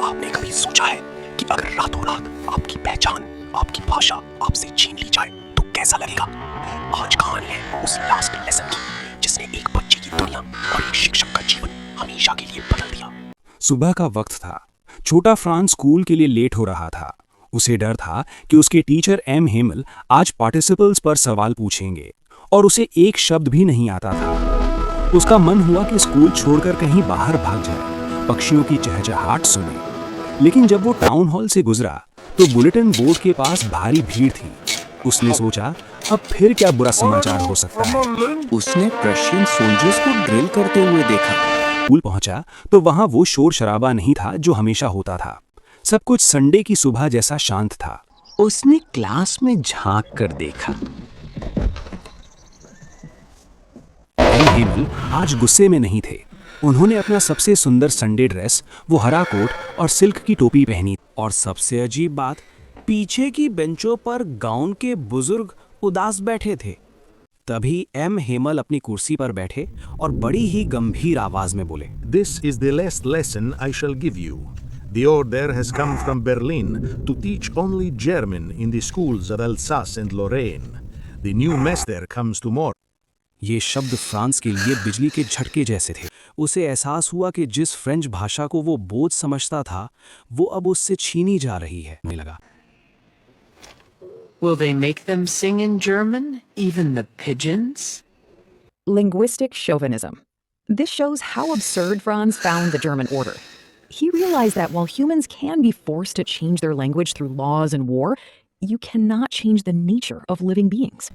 आपने कभी सोचा है कि अगर रातों रात आपकी पहचान, आपकी भाषा आपसे छीन ली जाए तो कैसा लगेगा? आज कहानी है उस लास्ट लेसन की जिसने एक बच्चे की दुनिया और एक शिक्षक का जीवन हमेशा के लिए बदल दिया। सुबह का वक्त था। छोटा फ्रांस स्कूल के लिए लेट हो रहा था। उसे डर था कि उसके टीचर एम हेमल आज पार्टिसिपल्स पर सवाल पूछेंगे और उसे एक शब्द भी नहीं आता था। उसका मन हुआ कि स्कूल छोड़कर कहीं बाहर भाग जाए, पक्षियों की चहचहाहट सुने। लेकिन जब वो टाउन हॉल से गुजरा तो बुलेटिन बोर्ड के पास भारी भीड़ थी। उसने सोचा, अब फिर क्या बुरा समाचार हो सकता है। उसने रशियन सोल्जर्स को ड्रिल करते हुए देखा। स्कूल पहुंचा तो वहां वो शोर शराबा नहीं था जो हमेशा होता था। सब कुछ संडे की सुबह जैसा शांत था। उसने क्लास में झांक कर देखा। एम हेमल आज गुस्से में नहीं थे। उन्होंने अपना सबसे सुंदर संडे ड्रेस, वो हरा कोट और सिल्क की टोपी पहनी। और सबसे अजीब बात, पीछे की बेंचों पर गाउन के बुजुर्ग उदास बैठे थे। तभी एम हेमल अपनी कुर्सी पर बैठे और बड़ी ही गंभीर आवाज में बोले, This is the last lesson I shall give you. The order has come from Berlin to teach only German in the schools of Alsace and Lorraine. The new master comes tomorrow. ये शब्द France के लिए बिजली के झटके जैसे थे। उसे एहसास हुआ कि जिस फ्रेंच भाषा को वो बोझ समझता था, वो अब उससे छीनी जा रही है। लगा, Will they make them sing in German, even the pigeons? Linguistic chauvinism. This shows how absurd Franz found the German order. He realized that while humans can be forced to change their language through laws and war, you cannot change the nature of living beings.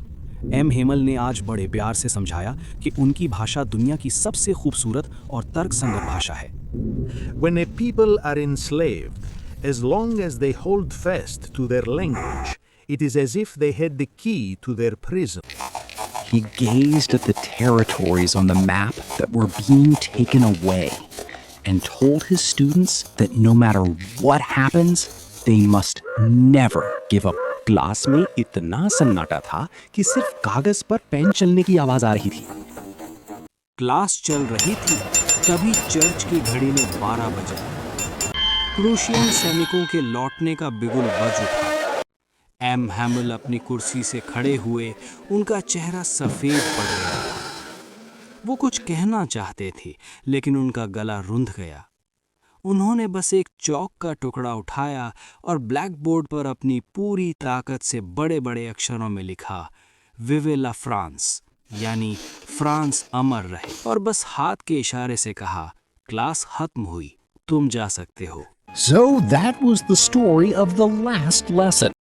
M Hemal ने आज बड़े प्यार से समझाया कि उनकी भाषा दुनिया की सबसे खूबसूरत और तर्कसंगत भाषा है। When a people are enslaved, as long as they hold fast to their language, it is as if they had the key to their prison. He gazed at the territories on the map that were being taken away and told his students that no matter what happens, they must never give up. Class में इतना सन्नाटा था कि सिर्फ कागज पर pen चलने की आवाज आ रही थी। क्लास चल रही थी, तभी चर्च की घड़ी में 12 बजा। प्रूशियन सैनिकों के लौटने का बिगुल बज उठा। एम हेमल अपनी कुर्सी से खड़े हुए, उनका चेहरा सफेद पड़ गया था। वो कुछ कहना चाहते थे, लेकिन उनका गला रुंध गया। उन्होंने बस एक चौक का टुकड़ा उठाया और ब्लैक बोर्ड पर अपनी पूरी ताकत से बड़े बड़े अक्षरों में लिखा, विवे ला फ्रांस, यानी फ्रांस अमर रहे, और बस हाथ के इशारे से कहा, क्लास खत्म हुई, तुम जा सकते हो। So that was the story of the last lesson.